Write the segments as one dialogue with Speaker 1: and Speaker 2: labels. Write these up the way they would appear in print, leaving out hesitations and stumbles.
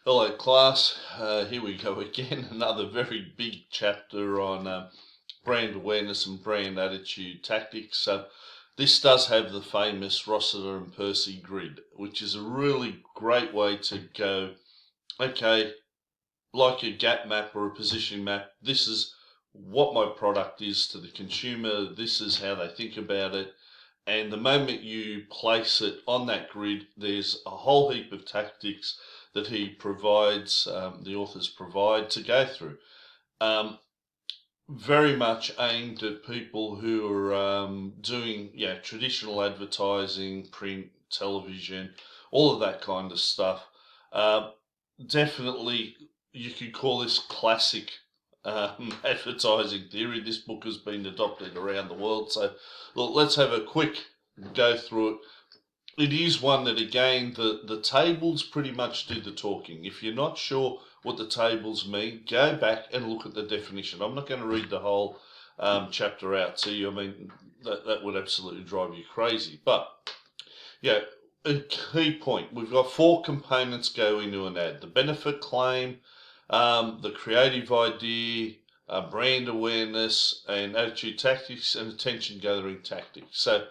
Speaker 1: Hello, class. Here we go again. Another very big chapter on brand awareness and brand attitude tactics. So, this does have the famous Rossiter and Percy grid, which is a really great way to go, okay, like a gap map or a positioning map, this is what my product is to the consumer, this is how they think about it. And the moment you place it on that grid, there's a whole heap of tactics that he provides, the authors provide to go through. Very much aimed at people who are doing traditional advertising, print, television, all of that kind of stuff. Definitely, you could call this classic advertising theory. This book has been adopted around the world. So, look, let's have a quick go through it. It is one that, again, the tables pretty much do the talking. If you're not sure what the tables mean, go back and look at the definition. I'm not going to read the whole chapter out to you. I mean, that would absolutely drive you crazy. But, yeah, a key point. We've got 4 components go into an ad. The benefit claim, the creative idea, brand awareness, and attitude tactics, and attention gathering tactics. So,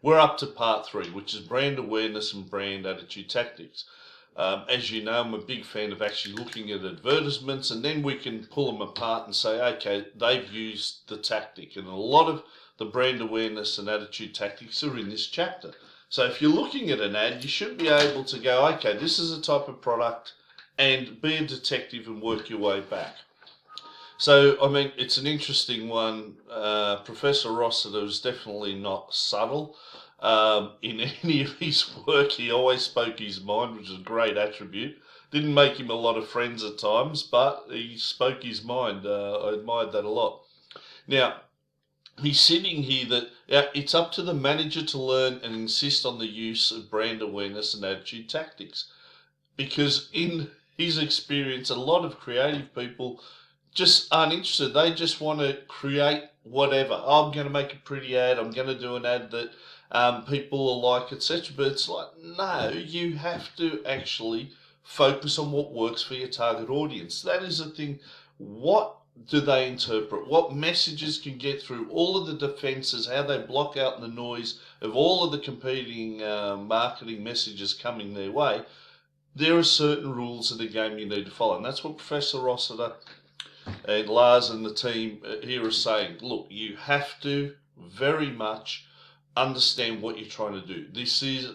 Speaker 1: we're up to part 3, which is brand awareness and brand attitude tactics. As you know, I'm a big fan of actually looking at advertisements, and then we can pull them apart and say, okay, they've used the tactic. And a lot of the brand awareness and attitude tactics are in this chapter. So if you're looking at an ad, you should be able to go, okay, this is a type of product, and be a detective and work your way back. So, I mean, it's an interesting one. Professor Rossiter is definitely not subtle. In any of his work, he always spoke his mind, which is a great attribute. Didn't make him a lot of friends at times, but he spoke his mind. I admired that a lot. Now, he's sitting here that it's up to the manager to learn and insist on the use of brand awareness and attitude tactics. Because in his experience, a lot of creative people just aren't interested. They just want to create whatever. I'm going to make a pretty ad. I'm going to do an ad that people will like, etc. But it's like, no, you have to actually focus on what works for your target audience. That is the thing. What do they interpret? What messages can get through all of the defenses, how they block out the noise of all of the competing marketing messages coming their way. There are certain rules of the game you need to follow. And that's what Professor Rossiter and Lars and the team here are saying. Look, you have to very much understand what you're trying to do.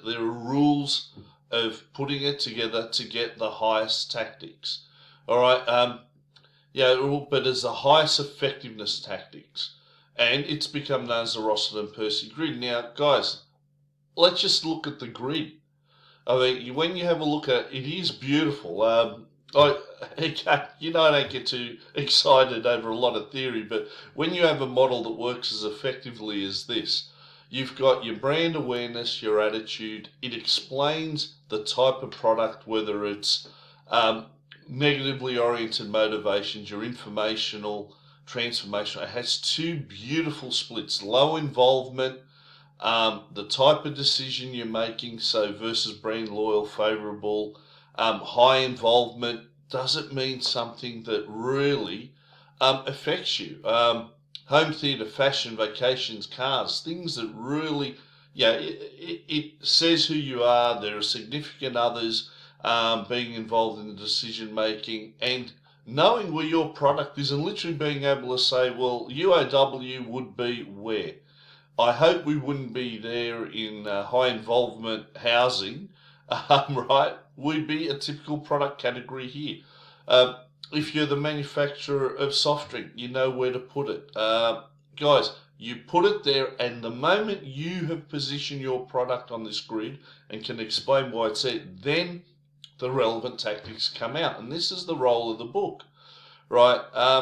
Speaker 1: There are rules of putting it together to get the highest tactics. All right, but as the highest effectiveness tactics, and it's become known as the Rossiter and Percy grid. Now, guys, let's just look at the grid. I mean, when you have a look at it, it is beautiful. I don't get too excited over a lot of theory, but when you have a model that works as effectively as this, you've got your brand awareness, your attitude. It explains the type of product, whether it's negatively oriented motivations, your informational, transformational. It has 2 beautiful splits: low involvement, the type of decision you're making, so versus brand loyal, favorable. High involvement doesn't mean something that really affects you. Home theatre, fashion, vacations, cars, things that really, it says who you are. There are significant others being involved in the decision making, and knowing where your product is, and literally being able to say, well, UOW would be where. I hope we wouldn't be there in high involvement housing, right? We'd be a typical product category here. If you're the manufacturer of soft drink, you know where to put it. Guys, you put it there, and the moment you have positioned your product on this grid and can explain why it's there, then the relevant tactics come out. And this is the role of the book. Right,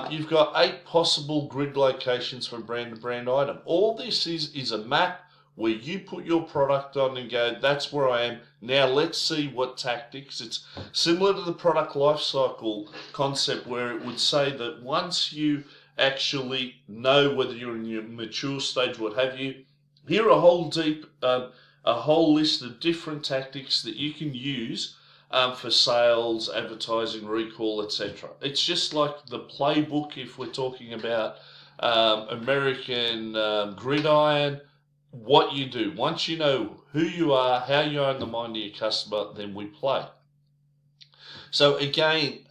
Speaker 1: you've got 8 possible grid locations for brand to brand item. All this is a map where you put your product on and go, that's where I am. Now let's see what tactics. It's similar to the product life cycle concept, where it would say that once you actually know whether you're in your mature stage, what have you, here are a whole list of different tactics that you can use for sales, advertising, recall, etc. It's just like the playbook if we're talking about American gridiron, what you do. Once you know who you are, how you own the mind of your customer, then we play. So again,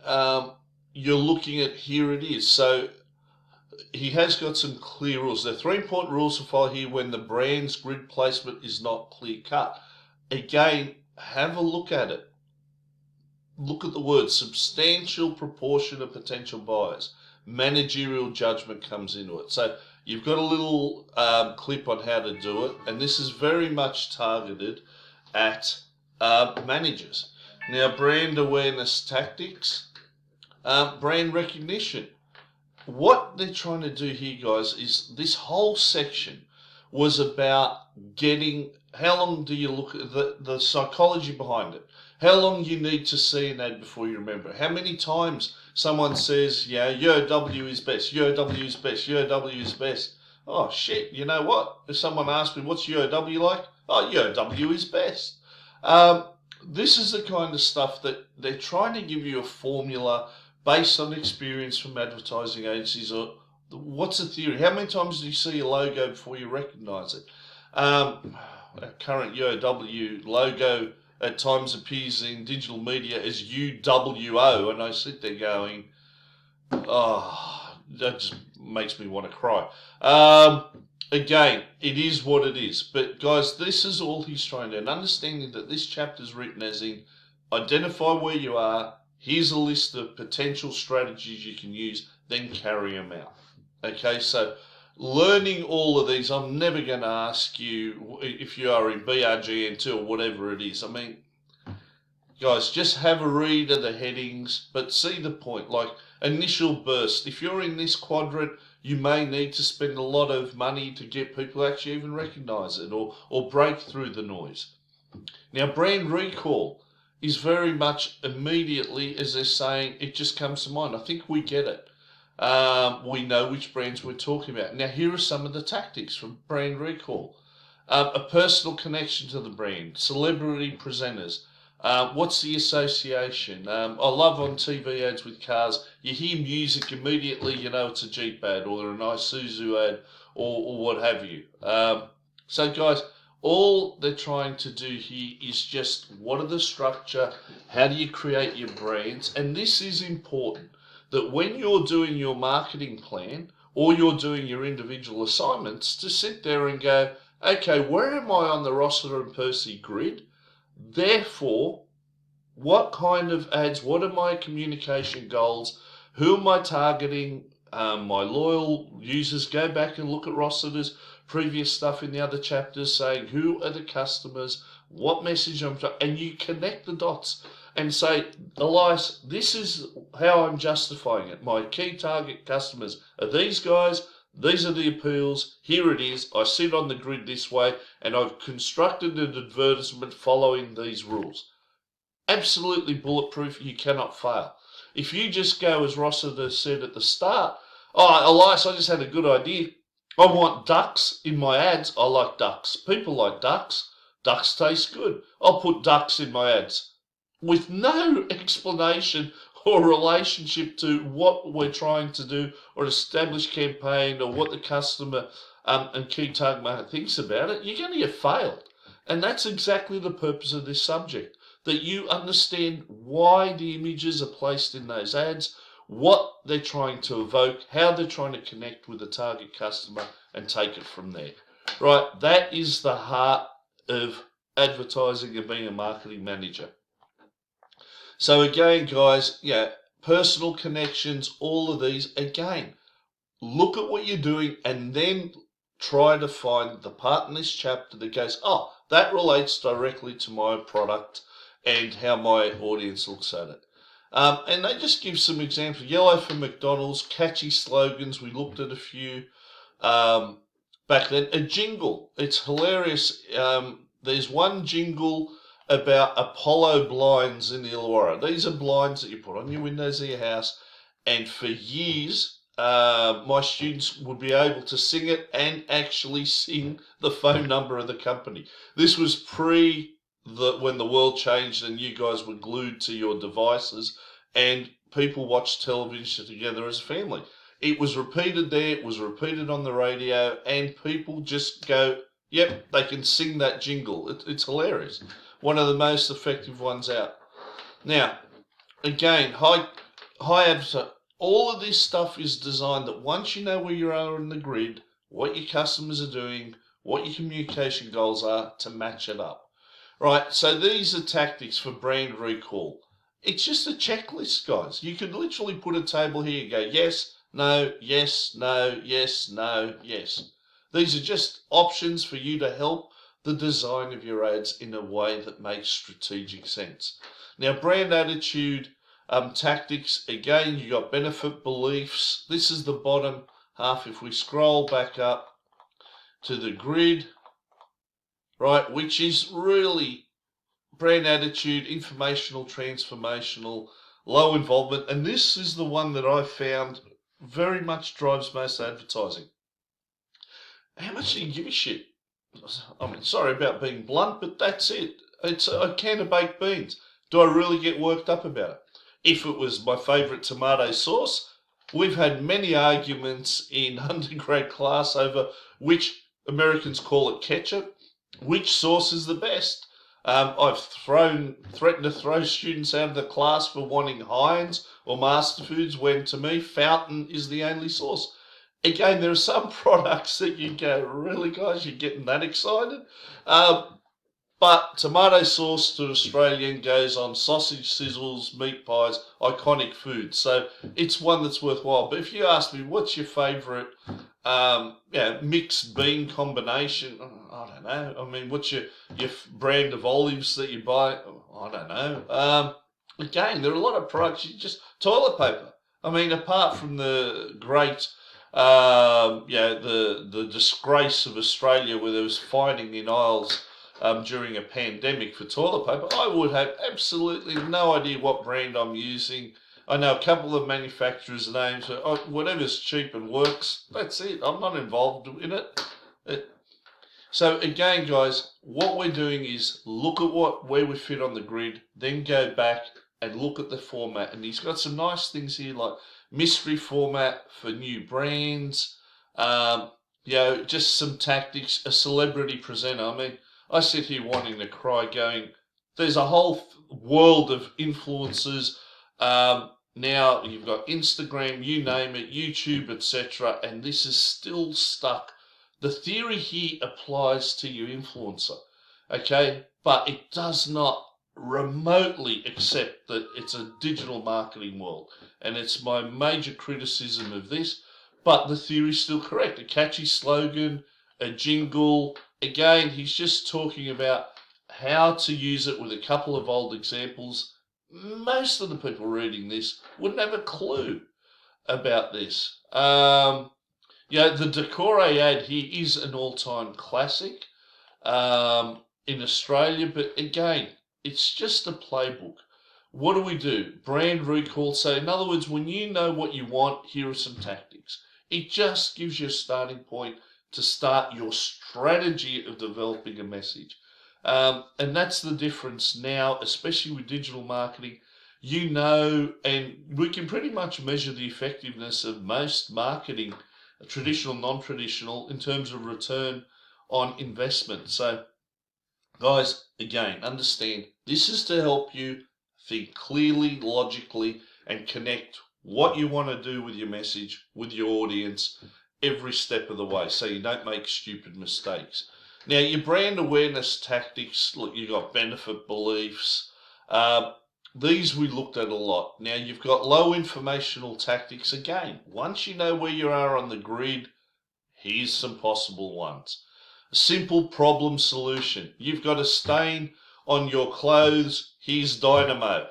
Speaker 1: you're looking at, here it is. So he has got some clear rules. There are 3 important rules to follow here when the brand's grid placement is not clear cut. Again, have a look at it. Look at the word substantial proportion of potential buyers. Managerial judgment comes into it. So you've got a little clip on how to do it, and this is very much targeted at managers. Now, brand awareness tactics, brand recognition. What they're trying to do here, guys, is this whole section was about getting, how long do you look at the psychology behind it? How long you need to see an ad before you remember it? How many times someone says, yeah, your W is best, your W is best, your W is best. Oh, shit, you know what? If someone asks me, what's your W like? Oh, your W is best. This is the kind of stuff that they're trying to give you a formula based on experience from advertising agencies, or what's the theory? How many times do you see a logo before you recognise it? Our current UOW logo at times appears in digital media as UWO, and I sit there going, oh, that just makes me want to cry. Again, it is what it is. But guys, this is all he's trying to do. And understanding that this chapter is written as in, identify where you are, here's a list of potential strategies you can use, then carry them out. Okay, so learning all of these, I'm never going to ask you if you are in BRGN2 or whatever it is. I mean, guys, just have a read of the headings, but see the point. Like initial burst, if you're in this quadrant, you may need to spend a lot of money to get people to actually even recognize it or break through the noise. Now, brand recall is very much immediately, as they're saying, it just comes to mind. I think we get it. We know which brands we're talking about. Now, here are some of the tactics from brand recall. A personal connection to the brand, celebrity presenters. What's the association? I love on TV ads with cars, you hear music immediately, you know it's a Jeep ad or a nice Isuzu ad or what have you. So guys, all they're trying to do here is just, what are the structure? How do you create your brands? And this is important, that when you're doing your marketing plan or you're doing your individual assignments, to sit there and go, okay, where am I on the Rossiter and Percy grid? Therefore, what kind of ads, what are my communication goals? Who am I targeting? My loyal users, go back and look at Rossiter's previous stuff in the other chapters saying who are the customers, what message I'm trying, and you connect the dots and say, Elias, this is how I'm justifying it. My key target customers are these guys, these are the appeals, here it is, I sit on the grid this way, and I've constructed an advertisement following these rules. Absolutely bulletproof, you cannot fail. If you just go, as Rossiter said at the start, oh, Elias, I just had a good idea. I want ducks in my ads. I like ducks. People like ducks. Ducks taste good. I'll put ducks in my ads. With no explanation or relationship to what we're trying to do or an established campaign or what the customer and key target market thinks about it, you're going to get failed. And that's exactly the purpose of this subject, that you understand why the images are placed in those ads, what they're trying to evoke, how they're trying to connect with the target customer, and take it from there. Right, that is the heart of advertising and being a marketing manager. So again, guys, yeah, personal connections, all of these, again, look at what you're doing and then try to find the part in this chapter that goes, oh, that relates directly to my product and how my audience looks at it. And they just give some examples. Yellow for McDonald's, catchy slogans. We looked at a few back then. A jingle. It's hilarious. There's one jingle about Apollo blinds in the Illawarra. These are blinds that you put on your windows of your house. And for years, my students would be able to sing it and actually sing the phone number of the company. This was pre when the world changed and you guys were glued to your devices and people watched television together as a family. It was repeated there, it was repeated on the radio, and people just go, yep, they can sing that jingle. It's hilarious. One of the most effective ones out. Now, again, high advertising. All of this stuff is designed that once you know where you are in the grid, what your customers are doing, what your communication goals are, to match it up. Right, so these are tactics for brand recall. It's just a checklist, guys. You could literally put a table here and go, yes, no, yes, no, yes, no, yes. These are just options for you to help the design of your ads in a way that makes strategic sense. Now, brand attitude, tactics, again, you got benefit beliefs. This is the bottom half. If we scroll back up to the grid, right, which is really brand attitude, informational, transformational, low involvement. And this is the one that I found very much drives most advertising. How much do you give a shit? I mean, sorry about being blunt, but that's it. It's a can of baked beans. Do I really get worked up about it? If it was my favourite tomato sauce, we've had many arguments in undergrad class over which Americans call it ketchup, which sauce is the best. I've threatened to throw students out of the class for wanting Heinz or Master Foods when, to me, Fountain is the only sauce. Again, there are some products that you go, really, guys, you're getting that excited? But tomato sauce to Australian goes on sausage sizzles, meat pies, iconic food. So it's one that's worthwhile. But if you ask me, what's your favourite mixed bean combination? I don't know. I mean, what's your brand of olives that you buy? I don't know. Again, there are a lot of products. Toilet paper. I mean, apart from the great, the disgrace of Australia where there was fighting in aisles during a pandemic for toilet paper, I would have absolutely no idea what brand I'm using. I know a couple of manufacturers' names. Whatever's cheap and works, that's it. I'm not involved in it. So again, guys, what we're doing is look at where we fit on the grid, then go back and look at the format. And he's got some nice things here like mystery format for new brands, just some tactics, a celebrity presenter. I mean, I sit here wanting to cry going, there's a whole world of influencers. Now you've got Instagram, you name it, YouTube, etc. And this is still stuck. The theory here applies to your influencer, okay? But it does not remotely accept that it's a digital marketing world. And it's my major criticism of this. But the theory's still correct. A catchy slogan, a jingle. Again, he's just talking about how to use it with a couple of old examples. Most of the people reading this wouldn't have a clue about this. The Decore ad here is an all-time classic in Australia, but again, it's just a playbook. What do? Brand recall. So in other words, when you know what you want, here are some tactics. It just gives you a starting point to start your strategy of developing a message. And that's the difference now, especially with digital marketing. And we can pretty much measure the effectiveness of most marketing, traditional, non-traditional, in terms of return on investment. So, guys, again, understand, this is to help you think clearly, logically, and connect what you want to do with your message, with your audience, every step of the way, so you don't make stupid mistakes. Now, your brand awareness tactics, look, you've got benefit beliefs. These we looked at a lot. Now, you've got low informational tactics. Again, once you know where you are on the grid, here's some possible ones. A simple problem solution. You've got a stain on your clothes. Here's dynamo.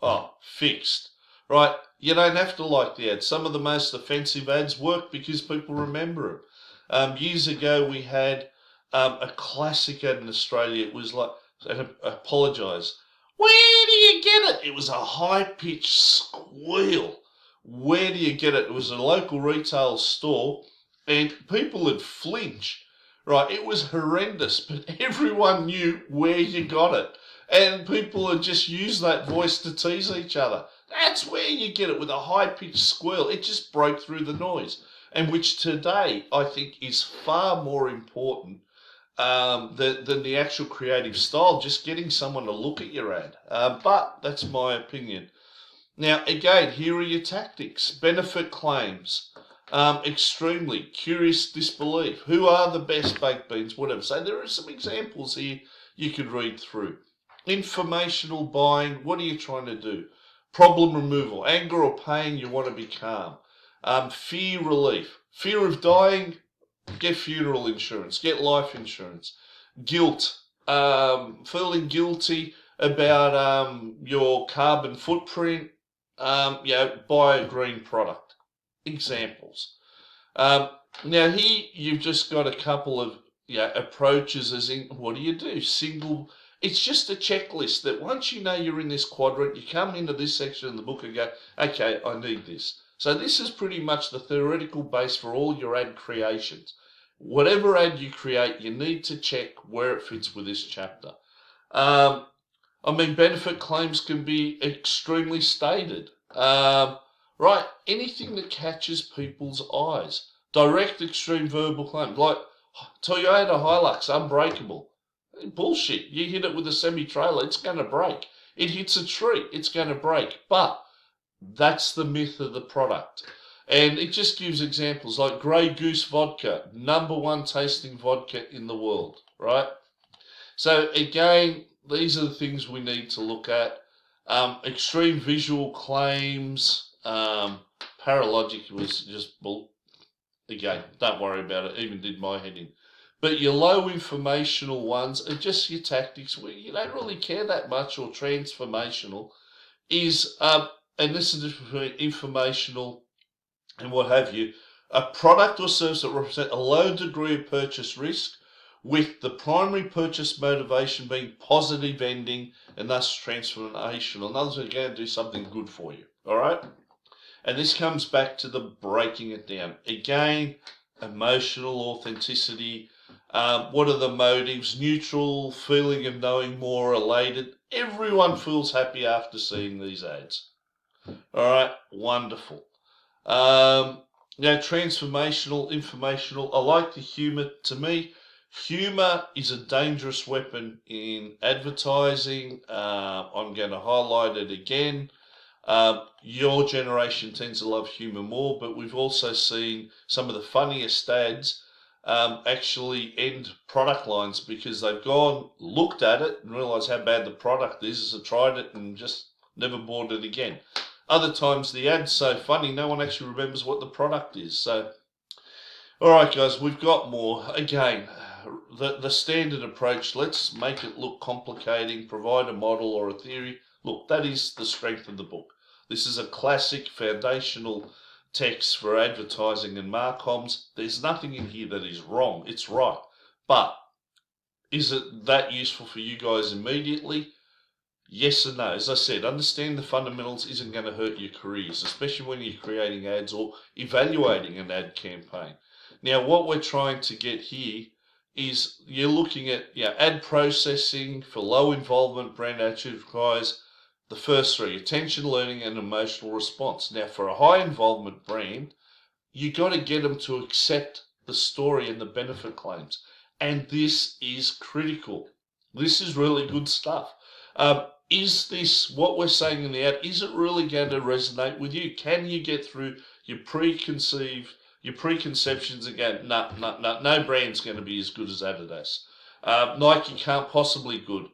Speaker 1: Oh, fixed. Right? You don't have to like the ad. Some of the most offensive ads work because people remember them. Years ago, we had a classic ad in Australia. It was like, I apologise, where do you get it? It was a high-pitched squeal. Where do you get it? It was a local retail store, and people would flinch. Right, it was horrendous, but everyone knew where you got it. And people have just used that voice to tease each other. That's where you get it with a high-pitched squeal. It just broke through the noise. And which today I think is far more important than the actual creative style, just getting someone to look at your ad. But that's my opinion. Now, again, here are your tactics. Benefit claims. Extremely curious disbelief. Who are the best baked beans? Whatever. So there are some examples here you could read through. Informational buying. What are you trying to do? Problem removal. Anger or pain, you want to be calm. Fear relief. Fear of dying, get funeral insurance. Get life insurance. Guilt. Feeling guilty about your carbon footprint. Buy a green product. Examples. Now here you've just got a couple of approaches, as in what do you do? Single. It's just a checklist that once you know you're in this quadrant, you come into this section of the book and go, okay, I need this. So this is pretty much the theoretical base for all your ad creations. Whatever ad you create, you need to check where it fits with this chapter. Benefit claims can be extremely stated. Right, anything that catches people's eyes. Direct extreme verbal claims, like Toyota Hilux, unbreakable. Bullshit. You hit it with a semi-trailer, it's going to break. It hits a tree, it's going to break. But that's the myth of the product. And it just gives examples like Grey Goose vodka, #1 tasting vodka in the world, right? So again, these are the things we need to look at. Extreme visual claims. Paralogic was just bull. Again, don't worry about it. Even did my head in. But your low informational ones are just your tactics where you don't really care that much, or transformational is, and this is the difference between informational and what have you, a product or service that represent a low degree of purchase risk, with the primary purchase motivation being positive ending and thus transformational. In other words, we're going to do something good for you. All right? And this comes back to the breaking it down. Again, emotional authenticity. What are the motives? Neutral, feeling of knowing more, elated. Everyone feels happy after seeing these ads. All right? Wonderful. Transformational, informational. I like the humour. To me, humour is a dangerous weapon in advertising. I'm going to highlight it again. Your generation tends to love humour more, but we've also seen some of the funniest ads actually end product lines because they've gone, looked at it, and realised how bad the product is, have tried it and just never bought it again. Other times the ad's so funny, no one actually remembers what the product is. So, all right, guys, we've got more. Again, the standard approach, let's make it look complicating, provide a model or a theory. Look, that is the strength of the book. This is a classic foundational text for advertising and marcoms. There's nothing in here that is wrong. It's right. But is it that useful for you guys immediately? Yes and no. As I said, understand the fundamentals isn't going to hurt your careers, especially when you're creating ads or evaluating an ad campaign. Now, what we're trying to get here is you're looking at ad processing for low involvement brand attitude requires the first three: attention, learning, and emotional response. Now, for a high involvement brand, you got to get them to accept the story and the benefit claims. And this is critical. This is really good stuff. Is this, what we're saying in the ad, is it really going to resonate with you? Can you get through your preconceptions and go, no brand's going to be as good as Adidas. Nike can't possibly good.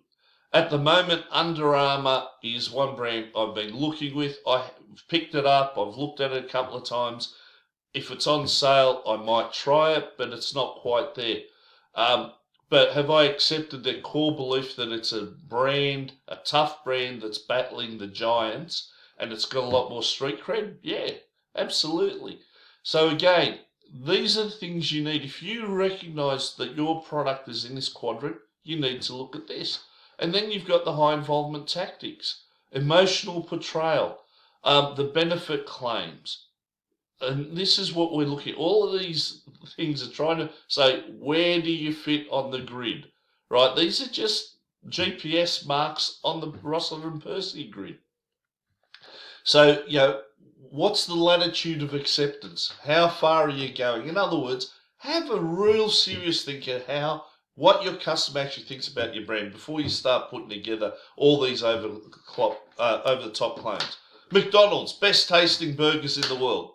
Speaker 1: At the moment, Under Armour is one brand I've been looking with. I've picked it up. I've looked at it a couple of times. If it's on sale, I might try it, but it's not quite there. But have I accepted their core belief that it's a brand, a tough brand that's battling the giants, and it's got a lot more street cred? Yeah, absolutely. So again, these are the things you need. If you recognise that your product is in this quadrant, you need to look at this. And then you've got the high involvement tactics, emotional portrayal, the benefit claims. And this is what we're looking at. All of these things are trying to say, where do you fit on the grid, right? These are just GPS marks on the Rossiter and Percy grid. So, what's the latitude of acceptance? How far are you going? In other words, have a real serious think of what your customer actually thinks about your brand before you start putting together all these over the top claims. McDonald's, best tasting burgers in the world.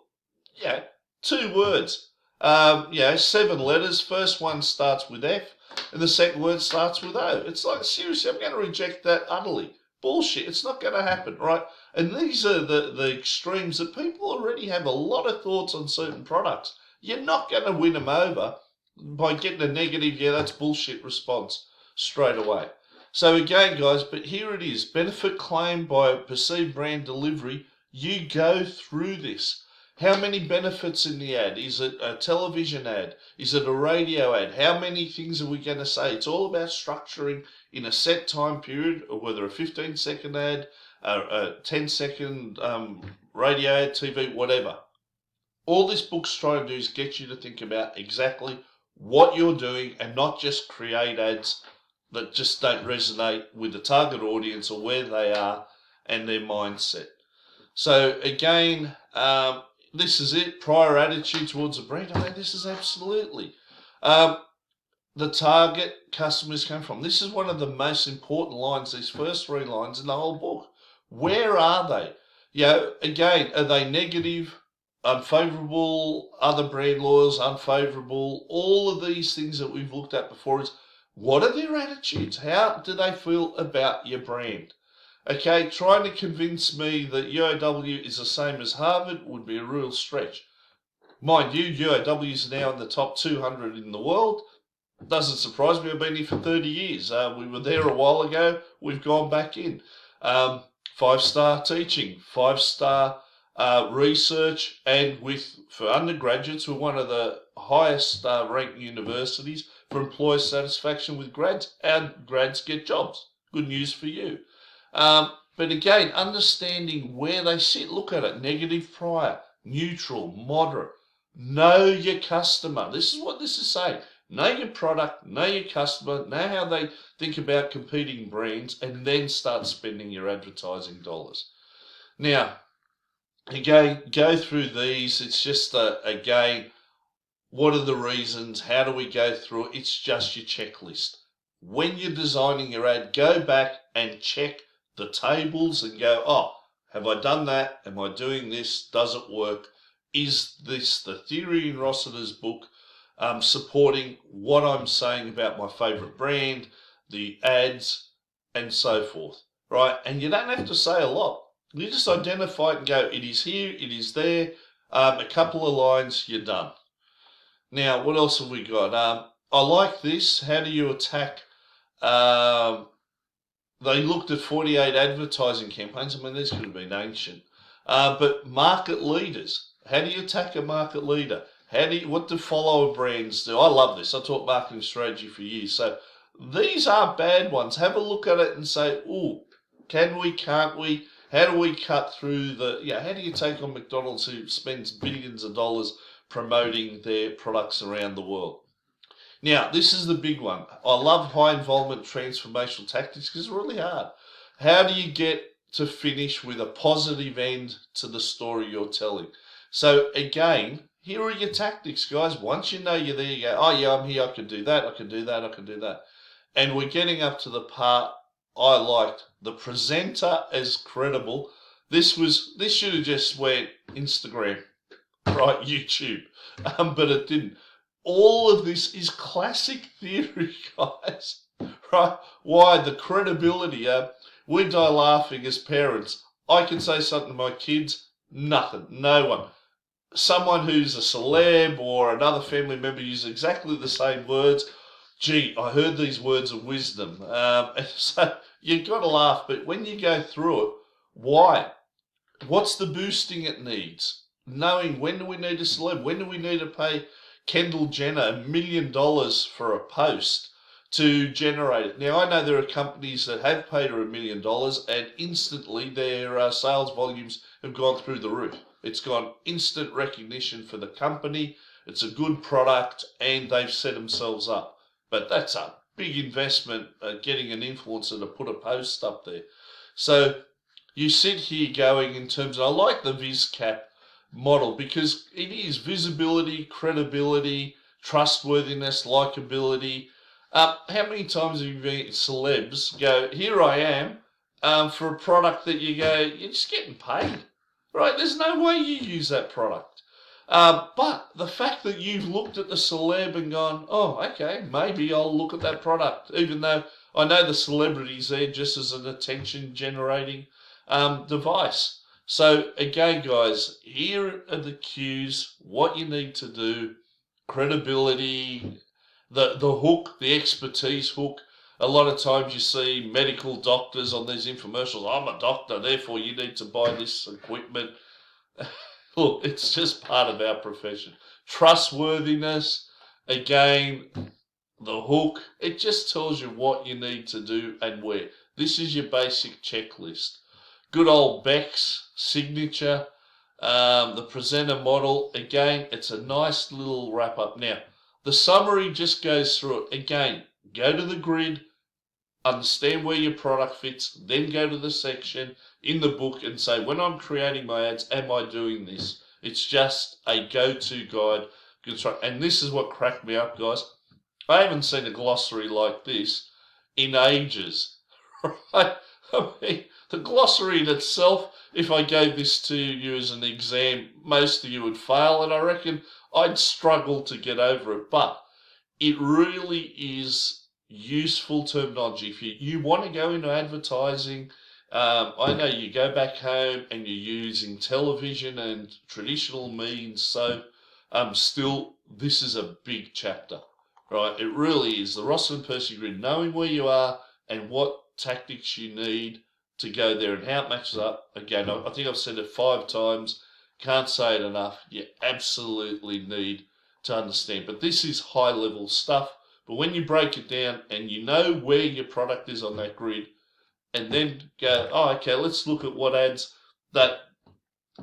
Speaker 1: 2 words. 7 letters. First one starts with F, and the second word starts with O. It's like, seriously, I'm going to reject that utterly. Bullshit. It's not going to happen, right? And these are the extremes that people already have a lot of thoughts on certain products. You're not going to win them over by getting a negative, that's bullshit response straight away. So again, guys, but here it is. Benefit claim by perceived brand delivery. You go through this. How many benefits in the ad? Is it a television ad? Is it a radio ad? How many things are we going to say? It's all about structuring in a set time period, or whether a 15-second ad, a 10-second radio ad, TV, whatever. All this book's trying to do is get you to think about exactly what you're doing and not just create ads that just don't resonate with the target audience or where they are and their mindset. So again, this is it. Prior attitude towards a brand. This is absolutely the target customers come from. This is one of the most important lines, these first 3 lines in the whole book. Where are they? Again, are they negative, unfavorable, other brand laws, unfavorable? All of these things that we've looked at before is, what are their attitudes? How do they feel about your brand? Okay, trying to convince me that UAW is the same as Harvard would be a real stretch. Mind you, UAW is now in the top 200 in the world. Doesn't surprise me. I've been here for 30 years. We were there a while ago. We've gone back in. 5-star teaching, 5-star research, and for undergraduates, we're one of the highest ranked universities for employer satisfaction with grads. Our grads get jobs. Good news for you. But again, understanding where they sit. Look at it. Negative prior, neutral, moderate. Know your customer. This is what this is saying. Know your product, know your customer, know how they think about competing brands, and then start spending your advertising dollars. Now, again, go through these. It's just, again, what are the reasons? How do we go through it? It's just your checklist. When you're designing your ad, go back and check the tables and go, have I done that? Am I doing this? Does it work? Is this the theory in Rossiter's book supporting what I'm saying about my favourite brand, the ads, and so forth, right? And you don't have to say a lot. You just identify it and go, it is here, it is there, a couple of lines, you're done. Now, what else have we got? I like this. How do you attack? They looked at 48 advertising campaigns. These could have been ancient. But market leaders. How do you attack a market leader? What do follower brands do? I love this. I taught marketing strategy for years. So these are bad ones. Have a look at it and say, can we, can't we? How do we cut through how do you take on McDonald's, who spends billions of dollars promoting their products around the world? Now, this is the big one. I love high involvement transformational tactics because it's really hard. How do you get to finish with a positive end to the story you're telling? So again, here are your tactics, guys. Once you know you're there, you go, I'm here, I can do that, I can do that, I can do that. And we're getting up to the part I liked. The presenter is credible. This should have just went Instagram, right, YouTube, but it didn't. All of this is classic theory, guys, right? Why? The credibility. We die laughing as parents. I can say something to my kids, nothing, no one. Someone who's a celeb or another family member uses exactly the same words. Gee, I heard these words of wisdom. So you've got to laugh, but when you go through it, why? What's the boosting it needs? Knowing when do we need a celeb? When do we need to pay Kendall Jenner $1 million for a post to generate it? Now, I know there are companies that have paid her $1 million and instantly their sales volumes have gone through the roof. It's gone instant recognition for the company. It's a good product and they've set themselves up. But that's a big investment getting an influencer to put a post up there. So you sit here going in terms of, I like the VisCap model because it is visibility, credibility, trustworthiness, likability. How many times have you been celebs go, here I am, for a product that you go, you're just getting paid, right? There's no way you use that product. But the fact that you've looked at the celeb and gone, oh, okay, maybe I'll look at that product, even though I know the celebrity's there just as an attention generating device. So again, guys, here are the cues, what you need to do, credibility, the hook, the expertise hook. A lot of times you see medical doctors on these infomercials, I'm a doctor, therefore you need to buy this equipment. Look, it's just part of our profession. Trustworthiness, again, the hook, it just tells you what you need to do and where. This is your basic checklist. Good old Beck's signature, the presenter model, again, it's a nice little wrap up. Now, the summary just goes through it. Again, go to the grid, understand where your product fits, then go to the section in the book and say, when I'm creating my ads, am I doing this? It's just a go-to guide. And this is what cracked me up, guys. I haven't seen a glossary like this in ages, right? I mean, the glossary in itself, if I gave this to you as an exam, most of you would fail, and I reckon I'd struggle to get over it. But it really is useful terminology. If you want to go into advertising, I know you go back home and you're using television and traditional means, so still, this is a big chapter, right? It really is. The roster and Percy grid, knowing where you are and what tactics you need to go there and how it matches up. Again, I think I've said it 5 times, can't say it enough. You absolutely need to understand. But this is high level stuff. But when you break it down and you know where your product is on that grid, and then go, oh, okay, let's look at what ads that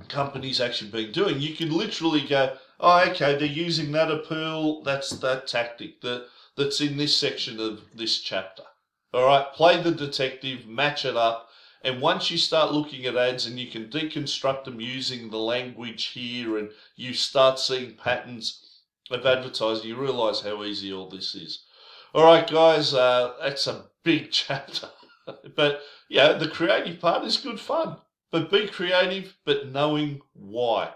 Speaker 1: company's actually been doing. You can literally go, oh, okay, they're using that appeal, that's that tactic that's in this section of this chapter. All right, play the detective, match it up, and once you start looking at ads and you can deconstruct them using the language here and you start seeing patterns of advertising, you realise how easy all this is. All right, guys, that's a big chapter. But, yeah, the creative part is good fun. But be creative, but knowing why.